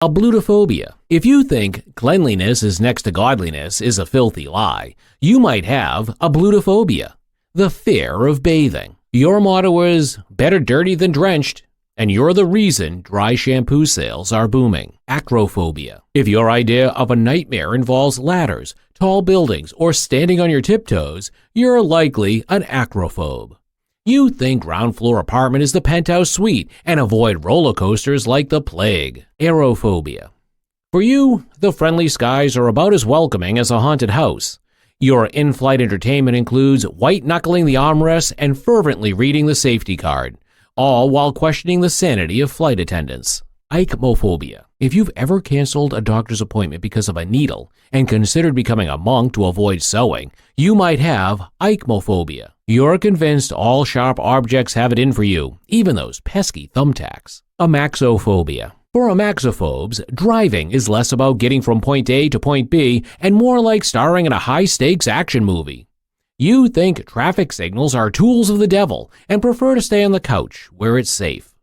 Ablutophobia. If you think cleanliness is next to godliness is a filthy lie, you might have ablutophobia, the fear of bathing. Your motto is better dirty than drenched, and you're the reason dry shampoo sales are booming. Acrophobia. If your idea of a nightmare involves ladders, tall buildings, or standing on your tiptoes, you're likely an acrophobe. You think ground floor apartment is the penthouse suite and avoid roller coasters like the plague. Aerophobia. For you, the friendly skies are about as welcoming as a haunted house. Your in-flight entertainment includes white-knuckling the armrests and fervently reading the safety card, all while questioning the sanity of flight attendants. Ichmophobia. If you've ever canceled a doctor's appointment because of a needle and considered becoming a monk to avoid sewing, you might have ichmophobia. You're convinced all sharp objects have it in for you, even those pesky thumbtacks. Amaxophobia. For amaxophobes, driving is less about getting from point A to point B and more like starring in a high-stakes action movie. You think traffic signals are tools of the devil and prefer to stay on the couch where it's safe.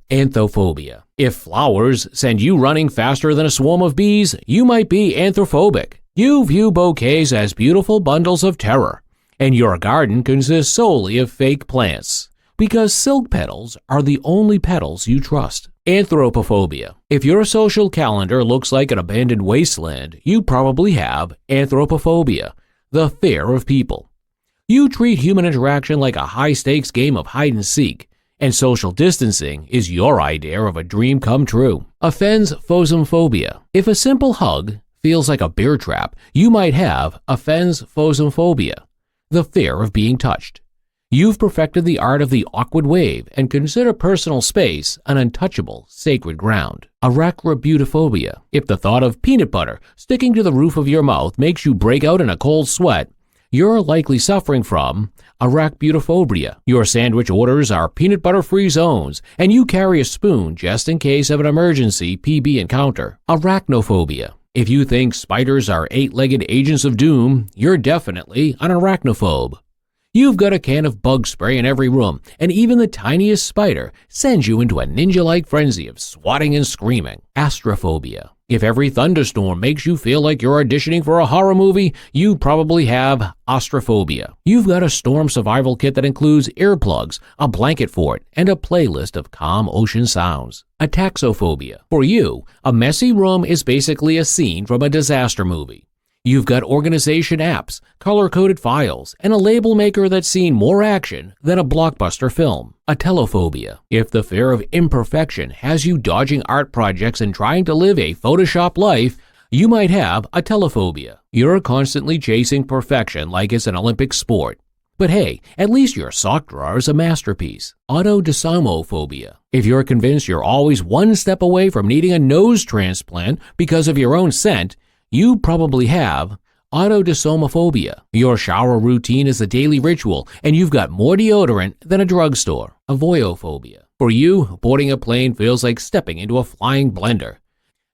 Anthophobia. If flowers send you running faster than a swarm of bees, you might be anthrophobic. You view bouquets as beautiful bundles of terror, and your garden consists solely of fake plants, because silk petals are the only petals you trust. Anthropophobia. If your social calendar looks like an abandoned wasteland, you probably have anthropophobia, the fear of people. You treat human interaction like a high-stakes game of hide-and-seek, and social distancing is your idea of a dream come true. Aphensophobia. If a simple hug feels like a bear trap, you might have aphensophobia, the fear of being touched. You've perfected the art of the awkward wave and consider personal space an untouchable, sacred ground. Arachnobutyrophobia. If the thought of peanut butter sticking to the roof of your mouth makes you break out in a cold sweat, you're likely suffering from arachnobutyrophobia. Your sandwich orders are peanut butter-free zones, and you carry a spoon just in case of an emergency PB encounter. Arachnophobia. If you think spiders are eight-legged agents of doom, you're definitely an arachnophobe. You've got a can of bug spray in every room, and even the tiniest spider sends you into a ninja-like frenzy of swatting and screaming. Astrophobia. If every thunderstorm makes you feel like you're auditioning for a horror movie, you probably have astrophobia. You've got a storm survival kit that includes earplugs, a blanket fort, and a playlist of calm ocean sounds. Ataxophobia. For you, a messy room is basically a scene from a disaster movie. You've got organization apps, color-coded files, and a label maker that's seen more action than a blockbuster film. Atelophobia. If the fear of imperfection has you dodging art projects and trying to live a Photoshop life, you might have atelophobia. You're constantly chasing perfection like it's an Olympic sport. But hey, at least your sock drawer is a masterpiece. Autodysomophobia. If you're convinced you're always one step away from needing a nose transplant because of your own scent, you probably have autodysomophobia. Your shower routine is a daily ritual, and you've got more deodorant than a drugstore. Avoyophobia. For you, boarding a plane feels like stepping into a flying blender.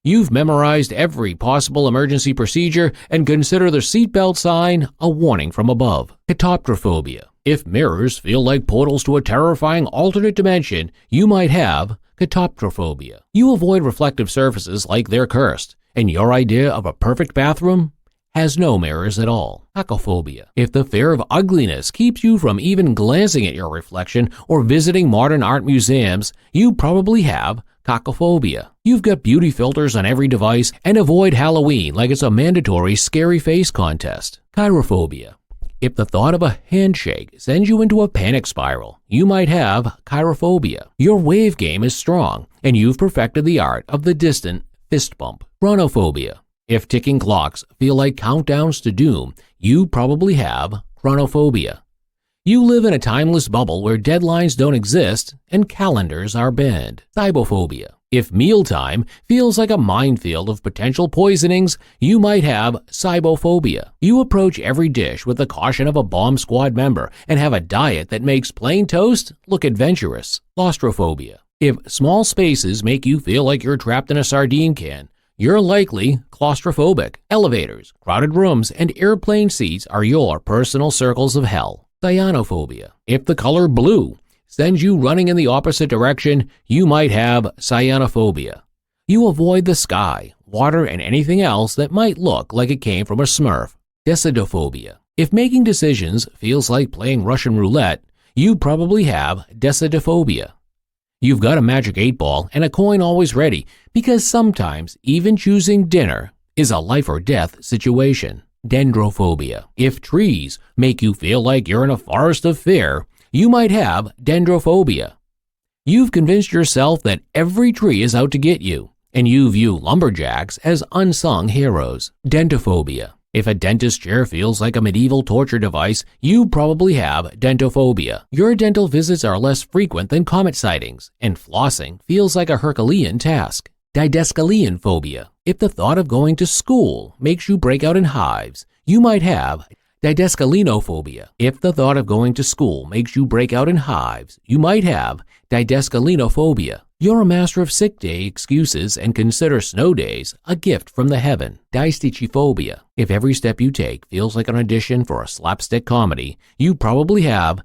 You've memorized every possible emergency procedure and consider the seatbelt sign a warning from above. Catoptrophobia. If mirrors feel like portals to a terrifying alternate dimension, you might have catoptrophobia. You avoid reflective surfaces like they're cursed, and your idea of a perfect bathroom has no mirrors at all. Cacophobia. If the fear of ugliness keeps you from even glancing at your reflection or visiting modern art museums, you probably have cacophobia. You've got beauty filters on every device and avoid Halloween like it's a mandatory scary face contest. Chirophobia. If the thought of a handshake sends you into a panic spiral, you might have chirophobia. Your wave game is strong, and you've perfected the art of the distant fist bump. Chronophobia. If ticking clocks feel like countdowns to doom, you probably have chronophobia. You live in a timeless bubble where deadlines don't exist and calendars are banned. Cybophobia. If mealtime feels like a minefield of potential poisonings, you might have cybophobia. You approach every dish with the caution of a bomb squad member and have a diet that makes plain toast look adventurous. Claustrophobia. If small spaces make you feel like you're trapped in a sardine can, you're likely claustrophobic. Elevators, crowded rooms, and airplane seats are your personal circles of hell. Cyanophobia. If the color blue sends you running in the opposite direction, you might have cyanophobia. You avoid the sky, water, and anything else that might look like it came from a Smurf. Decidophobia. If making decisions feels like playing Russian roulette, you probably have decidophobia. You've got a magic 8-ball and a coin always ready because sometimes even choosing dinner is a life or death situation. Dendrophobia. If trees make you feel like you're in a forest of fear, you might have dendrophobia. You've convinced yourself that every tree is out to get you, and you view lumberjacks as unsung heroes. Dentophobia. If a dentist chair feels like a medieval torture device, you probably have dentophobia. Your dental visits are less frequent than comet sightings, and flossing feels like a Herculean task. Didascalian phobia. If the thought of going to school makes you break out in hives, you might have didascalinophobia. If the thought of going to school makes you break out in hives, you might have didascalinophobia. You're a master of sick day excuses and consider snow days a gift from the heaven. Distichophobia. If every step you take feels like an audition for a slapstick comedy, you probably have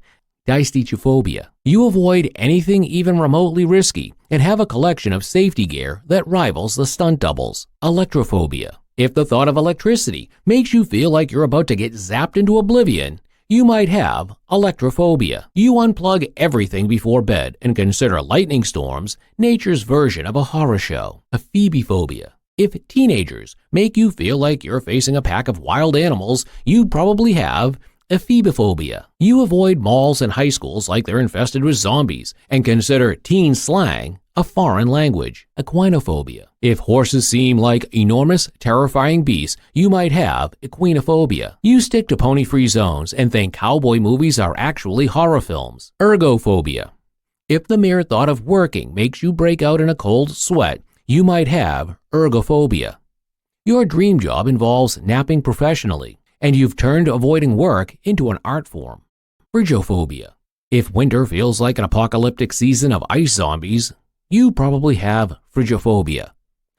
distichophobia. You avoid anything even remotely risky and have a collection of safety gear that rivals the stunt doubles. Electrophobia. If the thought of electricity makes you feel like you're about to get zapped into oblivion, you might have electrophobia. You unplug everything before bed and consider lightning storms nature's version of a horror show. Ephebiphobia. If teenagers make you feel like you're facing a pack of wild animals, you probably have ephebiphobia. You avoid malls and high schools like they're infested with zombies and consider teen slang a foreign language. Equinophobia. If horses seem like enormous, terrifying beasts, you might have equinophobia. You stick to pony-free zones and think cowboy movies are actually horror films. Ergophobia. If the mere thought of working makes you break out in a cold sweat, you might have ergophobia. Your dream job involves napping professionally, and you've turned avoiding work into an art form. Phrygophobia. If winter feels like an apocalyptic season of ice zombies, you probably have phrygophobia.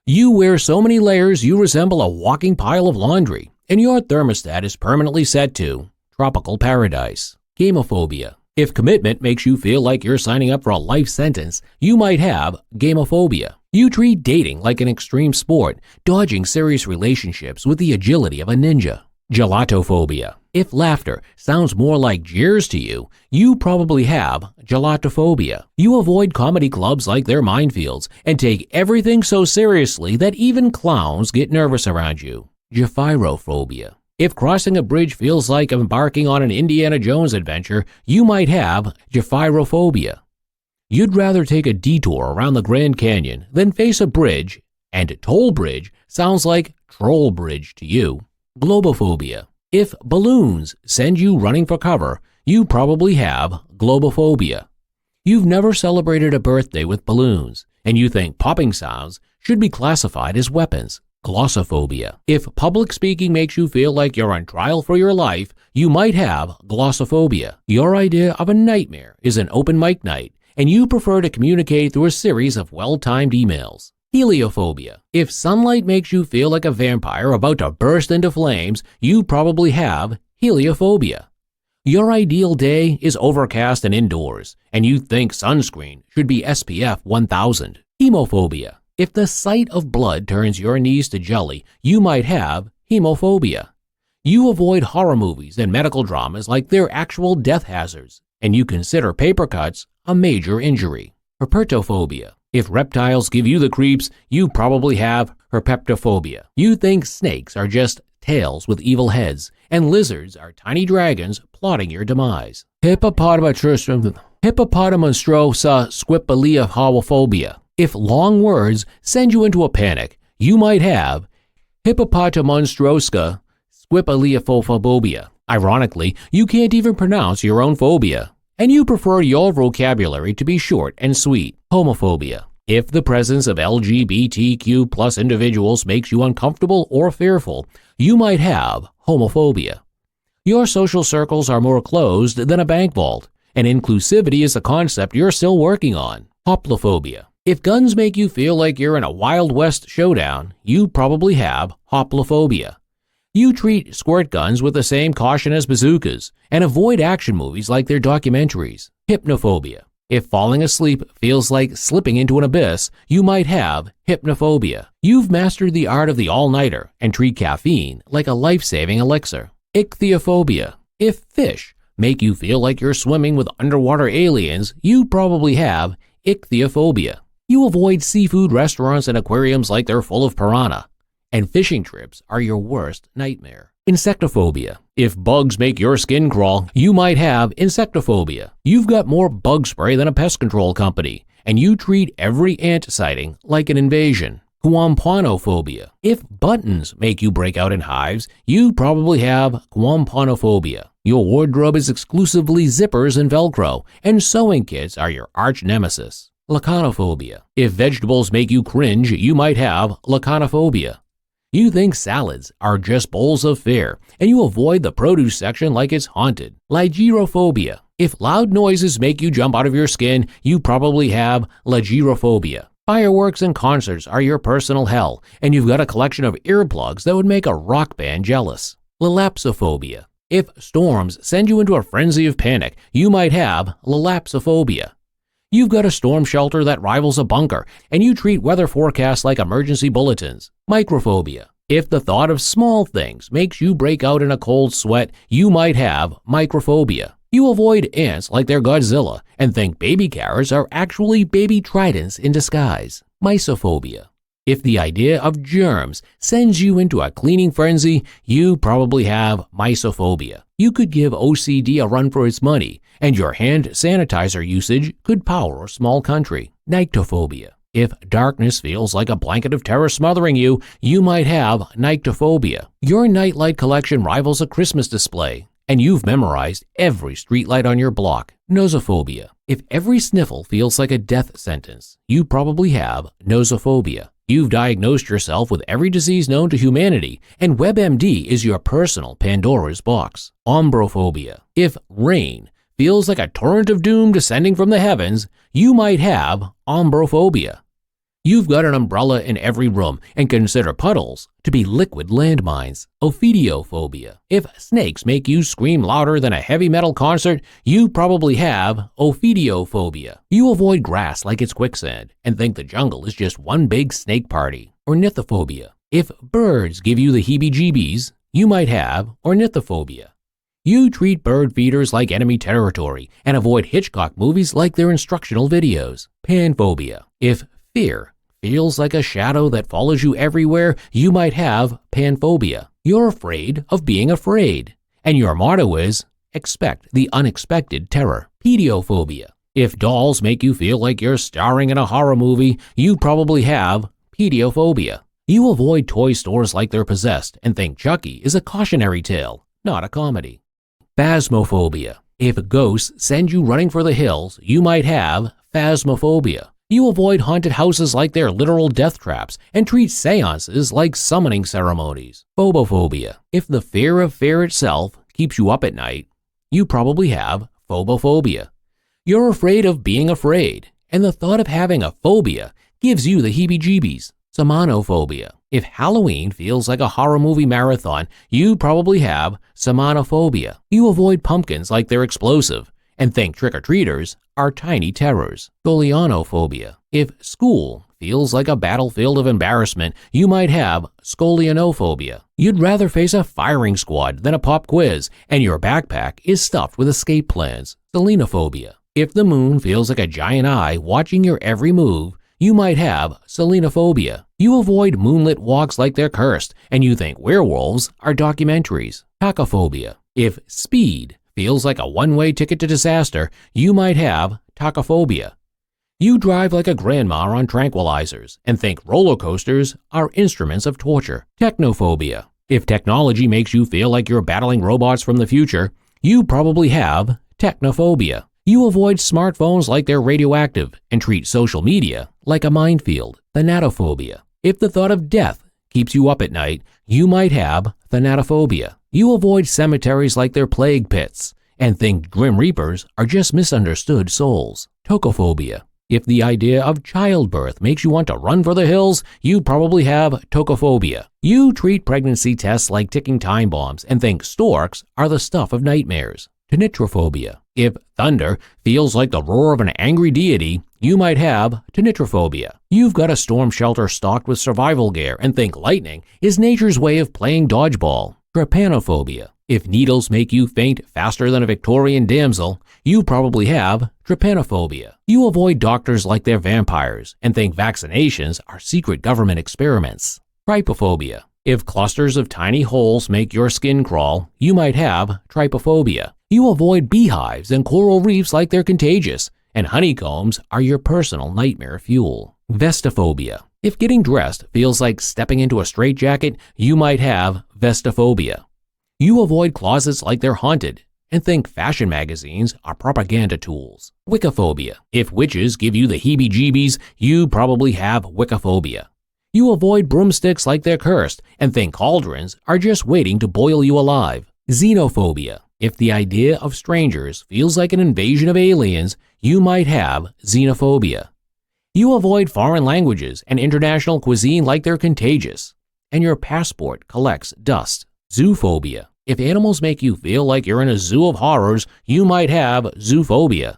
You wear so many layers you resemble a walking pile of laundry, and your thermostat is permanently set to tropical paradise. Gamophobia. If commitment makes you feel like you're signing up for a life sentence, you might have gamophobia. You treat dating like an extreme sport, dodging serious relationships with the agility of a ninja. Gelatophobia. If laughter sounds more like jeers to you, you probably have gelatophobia. You avoid comedy clubs like they're minefields and take everything so seriously that even clowns get nervous around you. Gephyrophobia. If crossing a bridge feels like embarking on an Indiana Jones adventure, you might have gephyrophobia. You'd rather take a detour around the Grand Canyon than face a bridge, and toll bridge sounds like troll bridge to you. Globophobia. If balloons send you running for cover, you probably have globophobia. You've never celebrated a birthday with balloons, and you think popping sounds should be classified as weapons. Glossophobia. If public speaking makes you feel like you're on trial for your life, you might have glossophobia. Your idea of a nightmare is an open mic night, and you prefer to communicate through a series of well-timed emails. Heliophobia. If sunlight makes you feel like a vampire about to burst into flames, you probably have heliophobia. Your ideal day is overcast and indoors, and you think sunscreen should be SPF 1000. Hemophobia. If the sight of blood turns your knees to jelly, you might have hemophobia. You avoid horror movies and medical dramas like they're actual death hazards, and you consider paper cuts a major injury. Herpetophobia. If reptiles give you the creeps, you probably have herpetophobia. You think snakes are just tails with evil heads, and lizards are tiny dragons plotting your demise. Hippopotamonstrosa squipaliahophobia. If long words send you into a panic, you might have hippopotamonstrosa squipaliahophobia. Ironically, you can't even pronounce your own phobia, and you prefer your vocabulary to be short and sweet. Homophobia. If the presence of LGBTQ plus individuals makes you uncomfortable or fearful, you might have homophobia. Your social circles are more closed than a bank vault, and inclusivity is a concept you're still working on. Hoplophobia. If guns make you feel like you're in a Wild West showdown, you probably have hoplophobia. You treat squirt guns with the same caution as bazookas and avoid action movies like they're documentaries. Hypnophobia. If falling asleep feels like slipping into an abyss, you might have hypnophobia. You've mastered the art of the all-nighter and treat caffeine like a life-saving elixir. Ichthyophobia. If fish make you feel like you're swimming with underwater aliens, you probably have ichthyophobia. You avoid seafood restaurants and aquariums like they're full of piranha, and fishing trips are your worst nightmare. Insectophobia. If bugs make your skin crawl, you might have insectophobia. You've got more bug spray than a pest control company, and you treat every ant sighting like an invasion. Quampanophobia. If buttons make you break out in hives, you probably have quampanophobia. Your wardrobe is exclusively zippers and Velcro, and sewing kits are your arch nemesis. Lacanophobia. If vegetables make you cringe, you might have lacanophobia. You think salads are just bowls of fare, and you avoid the produce section like it's haunted. Lygerophobia. If loud noises make you jump out of your skin, you probably have lygerophobia. Fireworks and concerts are your personal hell, and you've got a collection of earplugs that would make a rock band jealous. Lelapsophobia. If storms send you into a frenzy of panic, you might have lelapsophobia. You've got a storm shelter that rivals a bunker, and you treat weather forecasts like emergency bulletins. Microphobia. If the thought of small things makes you break out in a cold sweat, you might have microphobia. You avoid ants like they're Godzilla and think baby carrots are actually baby tridents in disguise. Mysophobia. If the idea of germs sends you into a cleaning frenzy, you probably have mysophobia. You could give OCD a run for its money, and your hand sanitizer usage could power a small country. Nyctophobia. If darkness feels like a blanket of terror smothering you, you might have nyctophobia. Your nightlight collection rivals a Christmas display, and you've memorized every streetlight on your block. Nosophobia. If every sniffle feels like a death sentence, you probably have nosophobia. You've diagnosed yourself with every disease known to humanity, and WebMD is your personal Pandora's box. Ombrophobia. If rain feels like a torrent of doom descending from the heavens, you might have ombrophobia. You've got an umbrella in every room and consider puddles to be liquid landmines. Ophidiophobia. If snakes make you scream louder than a heavy metal concert, you probably have ophidiophobia. You avoid grass like it's quicksand and think the jungle is just one big snake party. Ornithophobia. If birds give you the heebie-jeebies, you might have ornithophobia. You treat bird feeders like enemy territory and avoid Hitchcock movies like they're instructional videos. Panphobia. If fear feels like a shadow that follows you everywhere, you might have panphobia. You're afraid of being afraid, and your motto is, expect the unexpected terror. Pediophobia. If dolls make you feel like you're starring in a horror movie, you probably have pediophobia. You avoid toy stores like they're possessed and think Chucky is a cautionary tale, not a comedy. Phasmophobia. If ghosts send you running for the hills, you might have phasmophobia. You avoid haunted houses like they're literal death traps and treat seances like summoning ceremonies. Phobophobia. If the fear of fear itself keeps you up at night, you probably have phobophobia. You're afraid of being afraid, and the thought of having a phobia gives you the heebie-jeebies. Samanophobia. If Halloween feels like a horror movie marathon, you probably have samanophobia. You avoid pumpkins like they're explosive and think trick-or-treaters are tiny terrors. Scolionophobia. If school feels like a battlefield of embarrassment, you might have scolionophobia. You'd rather face a firing squad than a pop quiz, and your backpack is stuffed with escape plans. Selenophobia. If the moon feels like a giant eye watching your every move, you might have selenophobia. You avoid moonlit walks like they're cursed, and you think werewolves are documentaries. Tachophobia. If speed feels like a one-way ticket to disaster, you might have tachophobia. You drive like a grandma on tranquilizers and think roller coasters are instruments of torture. Technophobia. If technology makes you feel like you're battling robots from the future, you probably have technophobia. You avoid smartphones like they're radioactive and treat social media like a minefield. Thanatophobia. If the thought of death keeps you up at night, you might have thanatophobia. You avoid cemeteries like they're plague pits and think grim reapers are just misunderstood souls. Tocophobia. If the idea of childbirth makes you want to run for the hills, you probably have tocophobia. You treat pregnancy tests like ticking time bombs and think storks are the stuff of nightmares. Tonitrophobia. If thunder feels like the roar of an angry deity, you might have tonitrophobia. You've got a storm shelter stocked with survival gear and think lightning is nature's way of playing dodgeball. Trypanophobia. If needles make you faint faster than a Victorian damsel, you probably have trypanophobia. You avoid doctors like they're vampires and think vaccinations are secret government experiments. Trypophobia. If clusters of tiny holes make your skin crawl, you might have trypophobia. You avoid beehives and coral reefs like they're contagious, and honeycombs are your personal nightmare fuel. Vestophobia. If getting dressed feels like stepping into a straitjacket, you might have vestophobia. You avoid closets like they're haunted and think fashion magazines are propaganda tools. Wiccaphobia. If witches give you the heebie-jeebies, you probably have wiccaphobia. You avoid broomsticks like they're cursed and think cauldrons are just waiting to boil you alive. Xenophobia. If the idea of strangers feels like an invasion of aliens, you might have xenophobia. You avoid foreign languages and international cuisine like they're contagious, and your passport collects dust. Zoophobia. If animals make you feel like you're in a zoo of horrors, you might have zoophobia.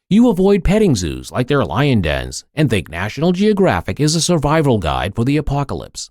You avoid petting zoos like they're lion dens and think National Geographic is a survival guide for the apocalypse.